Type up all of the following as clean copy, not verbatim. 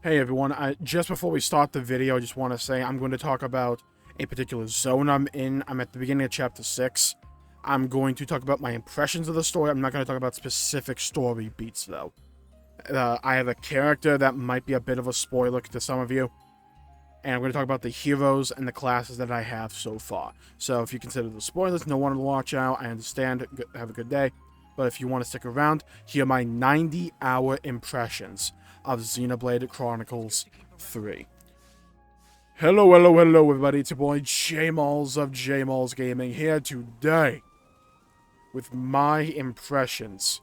Hey everyone, just before we start the video, I just want to say I'm going to talk about a particular zone I'm in. I'm at the beginning of chapter 6. I'm going to talk about my impressions of the story. I'm not going to talk about specific story beats though. I have a character that might be a bit of a spoiler to some of you. And I'm going to talk about the heroes and the classes that I have so far. So if you consider the spoilers, no one to watch out. I understand. Have a good day. But if you want to stick around, here are my 90-hour impressions of Xenoblade Chronicles 3. Hello, everybody. It's your boy Jmulls of Jmulls Gaming here today with my impressions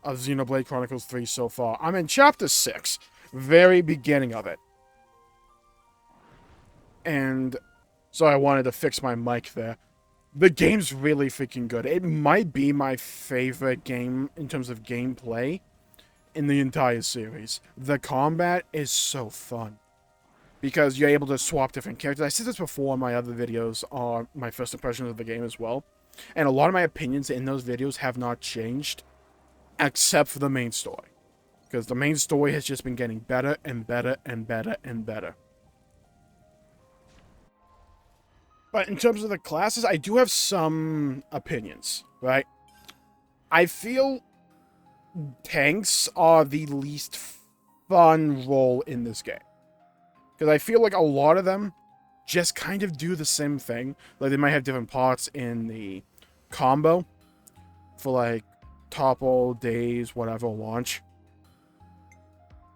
of Xenoblade Chronicles 3 so far. I'm in chapter 6, very beginning of it. And so I wanted to fix my mic there. The game's really freaking good. It might be my favorite game in terms of gameplay in the entire series. The combat is so fun because you're able to swap different characters. I said this before in my other videos on my first impressions of the game as well. And a lot of my opinions in those videos have not changed except for the main story. Because the main story has just been getting better and better and better and better. But in terms of the classes, I do have some opinions, right? I feel tanks are the least fun role in this game. Because I feel like a lot of them just kind of do the same thing. Like, they might have different parts in the combo for, like, topple, days, whatever, launch.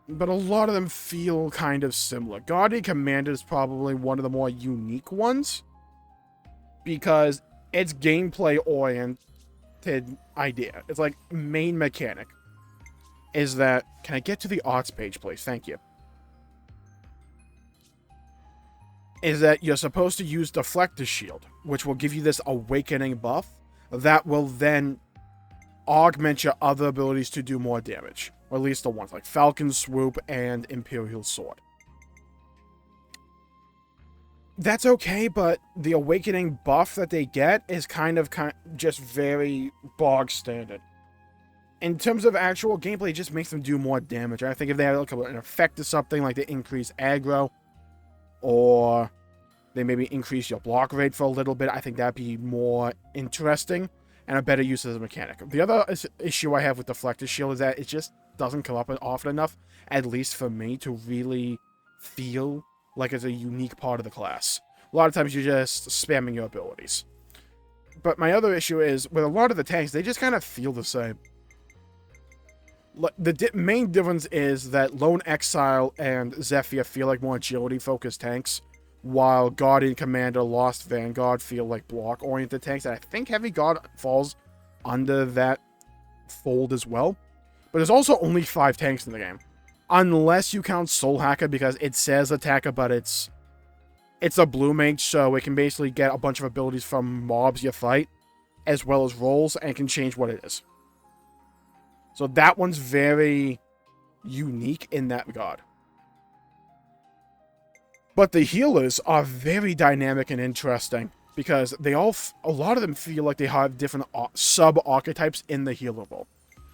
But a lot of them feel kind of similar. Guardian Commander is probably one of the more unique ones, because it's gameplay-oriented idea. It's like, main mechanic is that... Can I get to the arts page, please? Thank you. Is that you're supposed to use Deflector Shield, which will give you this awakening buff that will then augment your other abilities to do more damage. Or at least the ones, like Falcon Swoop and Imperial Sword. That's okay, but the awakening buff that they get is kind of just very bog standard. In terms of actual gameplay, it just makes them do more damage. I think if they had like an effect or something, like they increase aggro, or they maybe increase your block rate for a little bit, I think that'd be more interesting and a better use as a mechanic. The other issue I have with Deflector Shield is that it just doesn't come up often enough, at least for me, to really feel like it's a unique part of the class. A lot of times you're just spamming your abilities. But my other issue is, with a lot of the tanks, they just kind of feel the same. The main difference is that Lone Exile and Zephyr feel like more agility-focused tanks, while Guardian Commander, Lost Vanguard feel like block-oriented tanks, and I think Heavy Guard falls under that fold as well. But there's also only 5 tanks in the game. Unless you count Soul Hacker, because it says attacker, but it's a blue mage, so it can basically get a bunch of abilities from mobs you fight, as well as rolls, and can change what it is. So that one's very unique in that regard. But the healers are very dynamic and interesting, because a lot of them feel like they have different sub-archetypes in the healer role.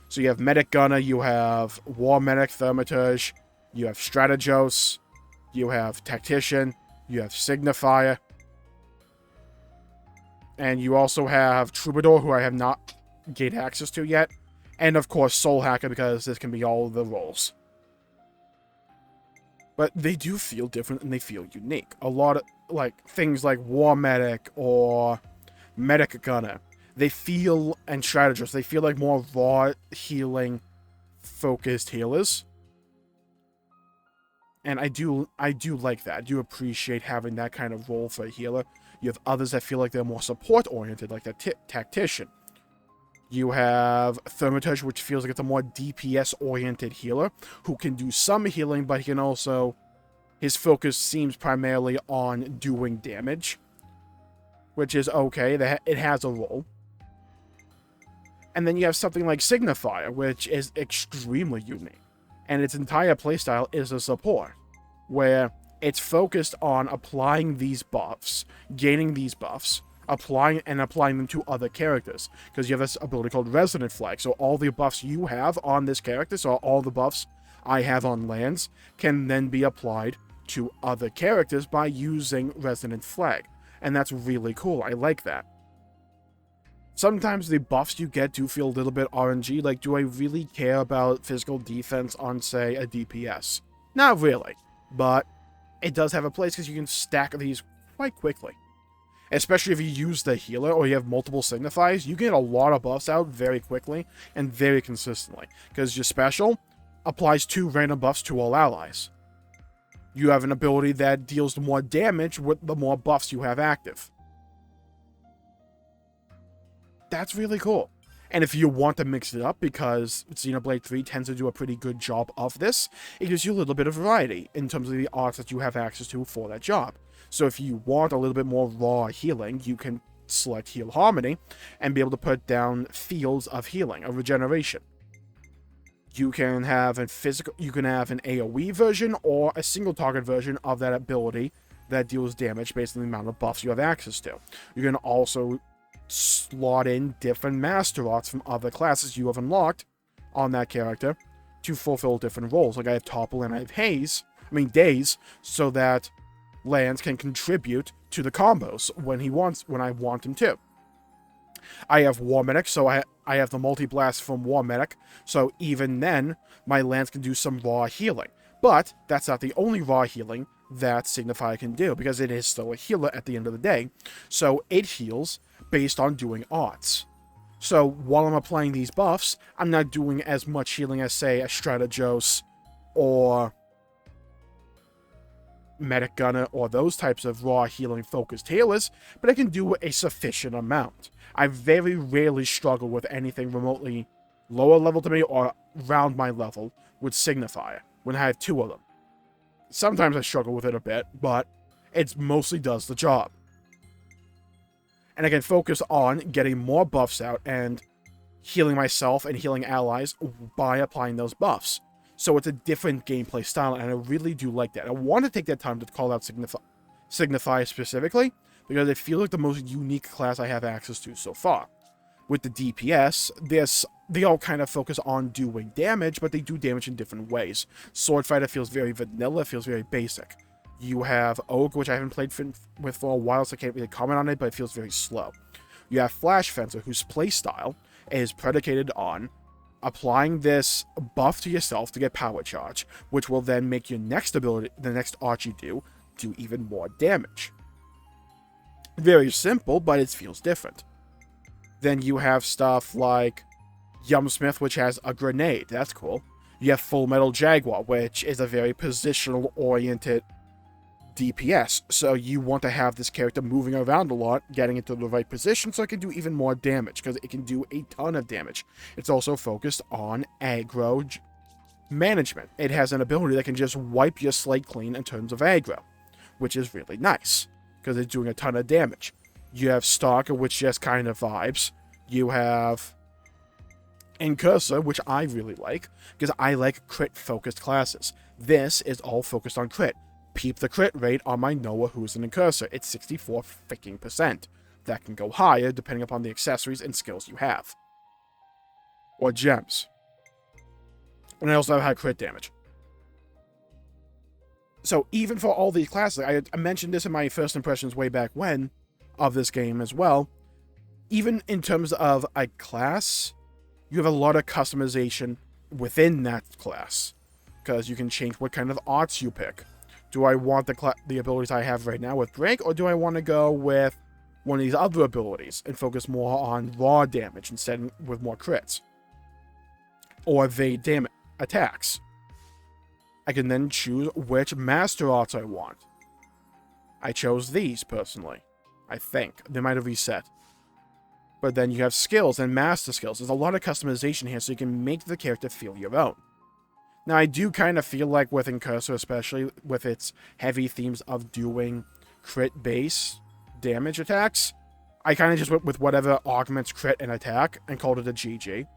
So you have Medic Gunner, you have War Medic Thaumaturge, you have Strategos, you have Tactician, you have Signifier, and you also have Troubadour, who I have not gained access to yet, and of course Soul Hacker, because this can be all the roles. But they do feel different and they feel unique. A lot of, like, things like War Medic or Medic Gunner, they feel, and Strategists, they feel like more raw healing focused healers. And I do like that. I do appreciate having that kind of role for a healer. You have others that feel like they're more support oriented, like the Tactician. You have Thaumaturge, which feels like it's a more DPS oriented healer who can do some healing, but he can also, his focus seems primarily on doing damage, which is okay. It has a role. And then you have something like Signifier, which is extremely unique. And its entire playstyle is a support, where it's focused on applying these buffs, gaining these buffs, applying them to other characters. Because you have this ability called Resonant Flag. So all the buffs you have on this character, so all the buffs I have on lands can then be applied to other characters by using Resonant Flag. And that's really cool. I like that. Sometimes the buffs you get do feel a little bit RNG. Like, do I really care about physical defense on, say, a DPS? Not really. But it does have a place because you can stack these quite quickly. Especially if you use the healer or you have multiple signifiers, you get a lot of buffs out very quickly and very consistently. Because your special applies 2 random buffs to all allies. You have an ability that deals more damage with the more buffs you have active. That's really cool. And if you want to mix it up, because Xenoblade 3 tends to do a pretty good job of this, it gives you a little bit of variety in terms of the arts that you have access to for that job. So if you want a little bit more raw healing, you can select Heal Harmony and be able to put down fields of healing, of regeneration. You can have an AoE version or a single target version of that ability that deals damage based on the amount of buffs you have access to. You can also slot in different master arts from other classes you have unlocked on that character to fulfill different roles. Like I have Topple and I have Daze, so that lands can contribute to the combos when I want him to. I have War Medic, so I have the multi-blast from War Medic, so even then, my lands can do some raw healing. But that's not the only raw healing that Signifier can do, because it is still a healer at the end of the day. So it heals based on doing arts. So while I'm applying these buffs, I'm not doing as much healing as, say, a Strategos or Medic Gunner or those types of raw healing focused healers, but I can do a sufficient amount. I very rarely struggle with anything remotely lower level to me or around my level with Signifier when I have 2 of them. Sometimes I struggle with it a bit, but it mostly does the job. And I can focus on getting more buffs out and healing myself and healing allies by applying those buffs. So it's a different gameplay style, and I really do like that. I want to take that time to call out Signify specifically, because it feels like the most unique class I have access to so far. With the DPS, they all kind of focus on doing damage, but they do damage in different ways. Swordfighter feels very vanilla, feels very basic. You have Oak, which I haven't played with for a while, so I can't really comment on it, but it feels very slow. You have Flash Fencer, whose playstyle is predicated on applying this buff to yourself to get power charge, which will then make your next ability, the next art you do even more damage. Very simple, but it feels different. Then you have stuff like Yumsmith, which has a grenade. That's cool. You have Full Metal Jaguar, which is a very positional-oriented DPS. So you want to have this character moving around a lot, getting into the right position so it can do even more damage, because it can do a ton of damage. It's also focused on aggro management. It has an ability that can just wipe your slate clean in terms of aggro, which is really nice, because it's doing a ton of damage. You have Stalker, which just kind of vibes. You have Incursor, which I really like, because I like crit-focused classes. This is all focused on crit. Peep the crit rate on my Noah, who's an Incursor. It's 64%. That can go higher, depending upon the accessories and skills you have. Or gems. And I also have high crit damage. So even for all these classes, I mentioned this in my first impressions way back when, of this game as well. Even in terms of a class, you have a lot of customization within that class, because you can change what kind of arts you pick. Do I want the abilities I have right now with Break, or do I want to go with one of these other abilities and focus more on raw damage instead with more crits? Or evade damage attacks. I can then choose which master arts I want. I chose these, personally. I think. They might have reset. But then you have skills and master skills. There's a lot of customization here, so you can make the character feel your own. Now, I do kind of feel like with Incursor, especially with its heavy themes of doing crit-base damage attacks, I kind of just went with whatever augments crit and attack and called it a GG.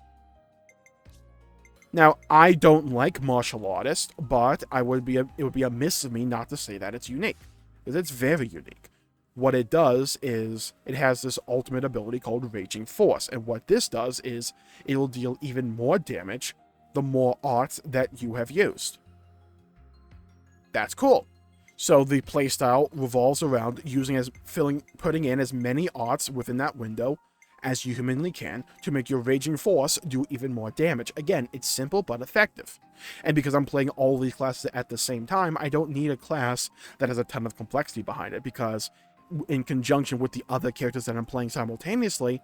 Now, I don't like Martial Artist, but it would be amiss of me not to say that it's unique, because it's very unique. What it does is, it has this ultimate ability called Raging Force, and what this does is, it'll deal even more damage the more arts that you have used. That's cool. So the playstyle revolves around putting in as many arts within that window as you humanly can to make your Raging Force do even more damage. Again, it's simple but effective. And because I'm playing all these classes at the same time, I don't need a class that has a ton of complexity behind it, because in conjunction with the other characters that I'm playing simultaneously,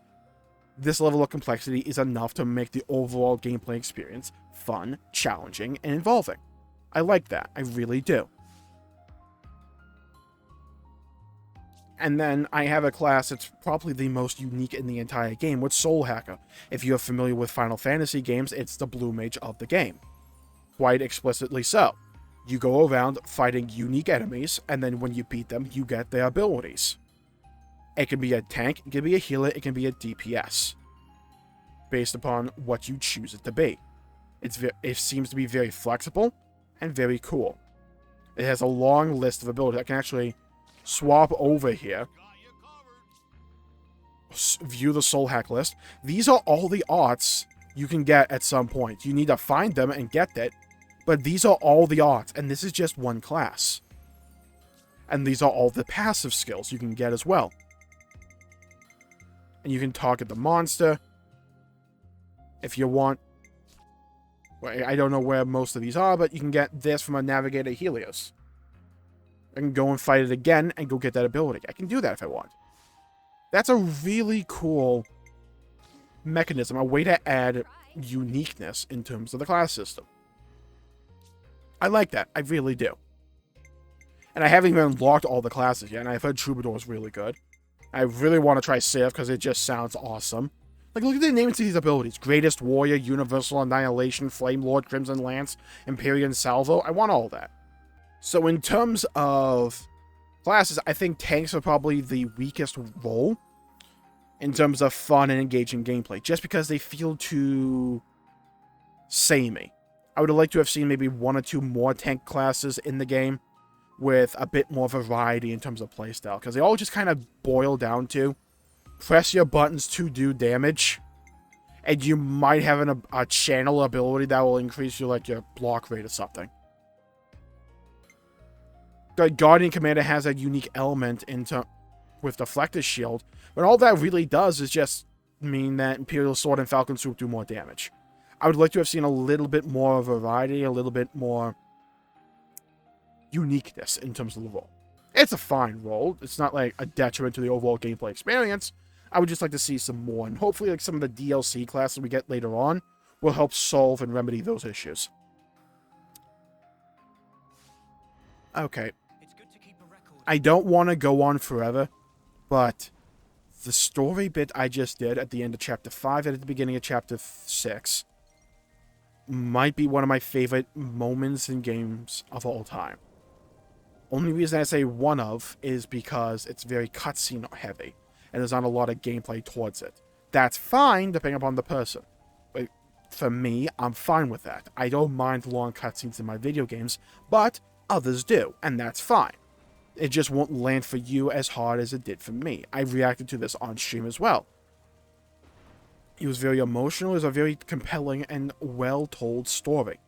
this level of complexity is enough to make the overall gameplay experience fun, challenging, and involving. I like that. I really do. And then I have a class that's probably the most unique in the entire game with Soul Hacker. If you're familiar with Final Fantasy games, it's the blue mage of the game. Quite explicitly so. You go around fighting unique enemies, and then when you beat them, you get their abilities. It can be a tank, it can be a healer, it can be a DPS. Based upon what you choose it to be. It seems to be very flexible and very cool. It has a long list of abilities. I can actually swap over here, view the soul hack list. These are all the arts you can get at some point. You need to find them and get it, but these are all the arts, and this is just one class. And these are all the passive skills you can get as well. And you can target the monster if you want. Well, I don't know where most of these are, but you can get this from a Navigator Helios. I can go and fight it again and go get that ability. I can do that if I want. That's a really cool mechanism, a way to add uniqueness in terms of the class system. I like that. I really do. And I haven't even unlocked all the classes yet, and I've heard Troubadour is really good. I really want to try Sif because it just sounds awesome. Like, look at the names of these abilities. Greatest Warrior, Universal Annihilation, Flame Lord, Crimson Lance, Empyrean Salvo. I want all that. So in terms of classes, I think tanks are probably the weakest role in terms of fun and engaging gameplay, just because they feel too samey. I would have liked to have seen maybe one or two more tank classes in the game with a bit more variety in terms of playstyle, because they all just kind of boil down to press your buttons to do damage, and you might have a channel ability that will increase your block rate or something. The Guardian Commander has a unique element with Deflector Shield, but all that really does is just mean that Imperial Sword and Falcon Swoop do more damage. I would like to have seen a little bit more variety, a little bit more uniqueness in terms of the role. It's a fine role. It's not like a detriment to the overall gameplay experience. I would just like to see some more, and hopefully some of the DLC classes we get later on will help solve and remedy those issues. Okay. I don't want to go on forever, but the story bit I just did at the end of Chapter 5 and at the beginning of Chapter 6 might be one of my favorite moments in games of all time. Only reason I say one of is because it's very cutscene heavy, and there's not a lot of gameplay towards it. That's fine, depending upon the person. But for me, I'm fine with that. I don't mind long cutscenes in my video games, but others do, and that's fine. It just won't land for you as hard as it did for me. I reacted to this on stream as well. It was very emotional. It was a very compelling and well-told story.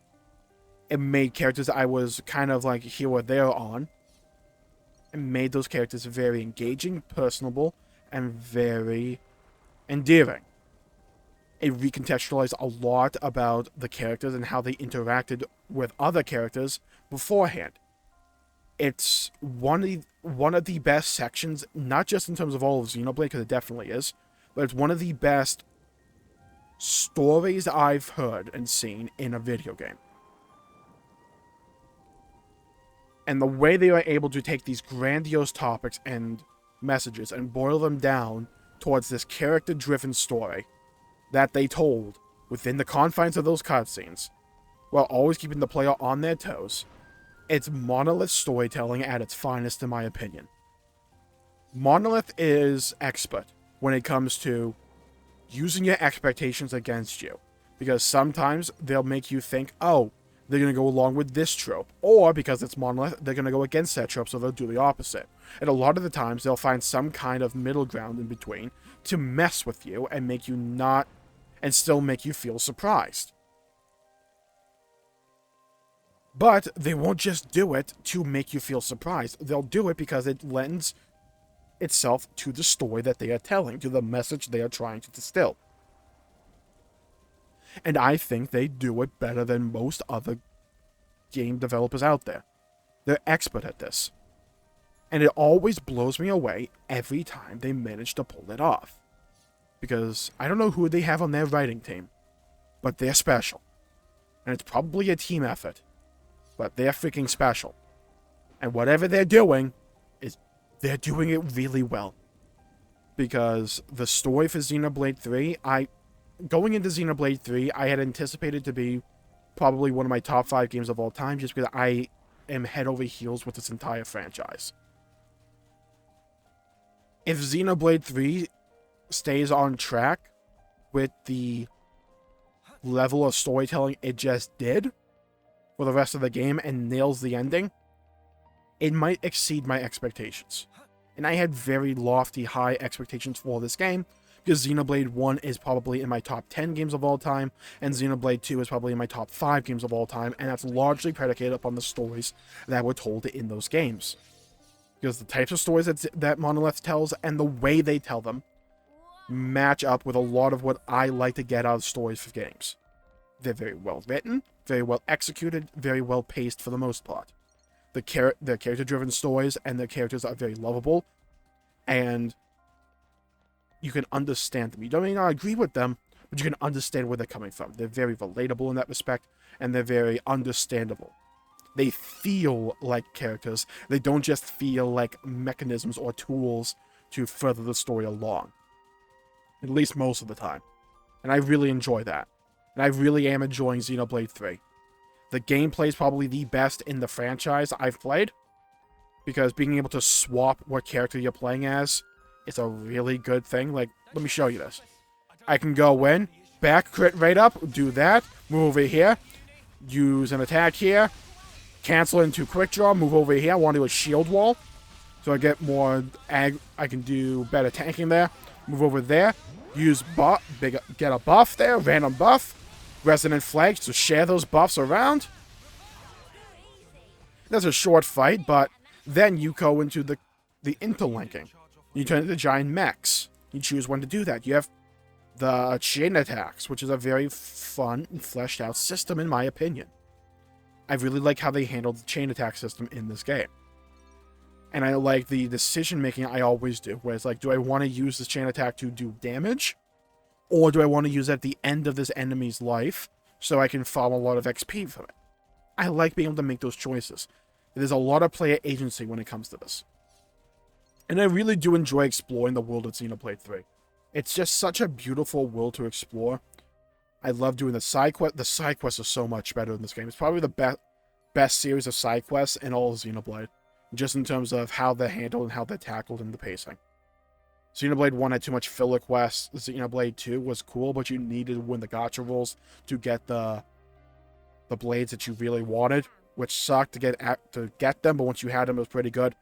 It made characters I was kind of like here or there on. It made those characters very engaging, personable, and very endearing. It recontextualized a lot about the characters and how they interacted with other characters beforehand. It's one of the best sections, not just in terms of all of Xenoblade, because it definitely is, but it's one of the best stories I've heard and seen in a video game. And the way they are able to take these grandiose topics and messages and boil them down towards this character-driven story that they told within the confines of those cutscenes, while always keeping the player on their toes, it's Monolith storytelling at its finest, in my opinion. Monolith is expert when it comes to using your expectations against you, because sometimes they'll make you think, oh, they're going to go along with this trope, or because it's Monolith, they're going to go against that trope, so they'll do the opposite. And a lot of the times, they'll find some kind of middle ground in between to mess with you and make you not, and still make you feel surprised. But they won't just do it to make you feel surprised. They'll do it because it lends itself to the story that they are telling, to the message they are trying to distill. And I think they do it better than most other game developers out there. They're expert at this. And it always blows me away every time they manage to pull it off. Because I don't know who they have on their writing team, but they're special. And it's probably a team effort, but they're freaking special. And whatever they're doing, they're doing it really well. Because the story for Xenoblade 3, going into Xenoblade 3, I had anticipated to be probably one of my top 5 games of all time, just because I am head over heels with this entire franchise. If Xenoblade 3 stays on track with the level of storytelling it just did for the rest of the game and nails the ending, it might exceed my expectations. And I had very lofty, high expectations for this game, because Xenoblade 1 is probably in my top 10 games of all time, and Xenoblade 2 is probably in my top 5 games of all time, and that's largely predicated upon the stories that were told in those games. Because the types of stories that Monolith tells, and the way they tell them, match up with a lot of what I like to get out of stories for games. They're very well written, very well executed, very well paced for the most part. They're character-driven stories, and their characters are very lovable, and you can understand them. You may not agree with them, but you can understand where they're coming from. They're very relatable in that respect, and they're very understandable. They feel like characters. They don't just feel like mechanisms or tools to further the story along. At least most of the time. And I really enjoy that. And I really am enjoying Xenoblade 3. The gameplay is probably the best in the franchise I've played, because being able to swap what character you're playing as is a really good thing. Like, let me show you this. I can go in, back, crit right up, do that, move over here, use an attack here, cancel into quick draw, move over here. I want to do a shield wall, so I get more I can do better tanking there. Move over there, use get a buff there, random buff, resonant flags to share those buffs around. That's a short fight, but then you go into the interlinking. You turn into giant mechs. You choose when to do that. You have the chain attacks, which is a very fun and fleshed out system in my opinion. I really like how they handled the chain attack system in this game. And I like the decision making I always do, where it's like, do I want to use this chain attack to do damage? Or do I want to use it at the end of this enemy's life so I can farm a lot of XP from it? I like being able to make those choices. There's a lot of player agency when it comes to this. And I really do enjoy exploring the world of Xenoblade 3. It's just such a beautiful world to explore. I love doing the side quests. The side quests are so much better in this game. It's probably the best series of side quests in all of Xenoblade, just in terms of how they're handled and how they're tackled in the pacing. Xenoblade 1 had too much filler quests. Xenoblade 2 was cool, but you needed to win the gacha rolls to get the blades that you really wanted, which sucked to get them, but once you had them, it was pretty good.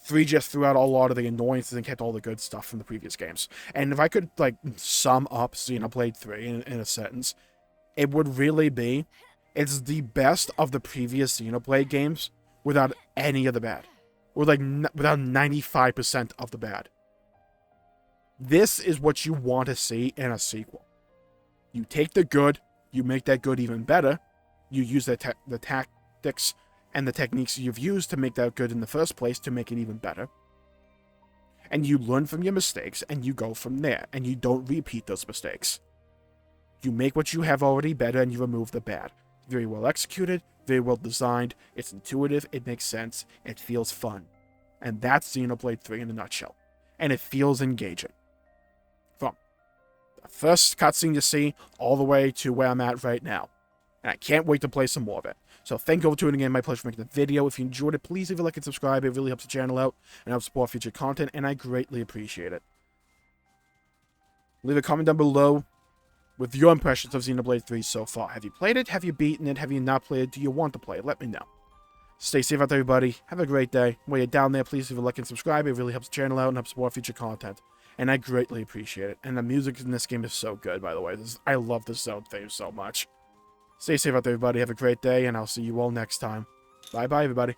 3 just threw out a lot of the annoyances and kept all the good stuff from the previous games. And if I could, like, sum up Xenoblade 3 in a sentence, it would really be, it's the best of the previous Xenoblade games without any of the bad. Or, like, without 95% of the bad. This is what you want to see in a sequel. You take the good, you make that good even better, you use the tactics and the techniques you've used to make that good in the first place to make it even better. And you learn from your mistakes, and you go from there, and you don't repeat those mistakes. You make what you have already better, and you remove the bad. Very well executed, very well designed, it's intuitive, it makes sense, it feels fun. And that's Xenoblade 3 in a nutshell. And it feels engaging. From the first cutscene you see, all the way to where I'm at right now. And I can't wait to play some more of it. So thank you for tuning in. My pleasure for making the video. If you enjoyed it, please leave a like and subscribe. It really helps the channel out and helps support future content, and I greatly appreciate it. Leave a comment down below with your impressions of Xenoblade 3 so far. Have you played it? Have you beaten it? Have you not played it? Do you want to play it? Let me know. Stay safe out there, everybody. Have a great day. While you're down there, please leave a like and subscribe. It really helps the channel out and helps support future content. And I greatly appreciate it. And the music in this game is so good, by the way. I love this zone theme so much. Stay safe out there, everybody. Have a great day, and I'll see you all next time. Bye-bye, everybody.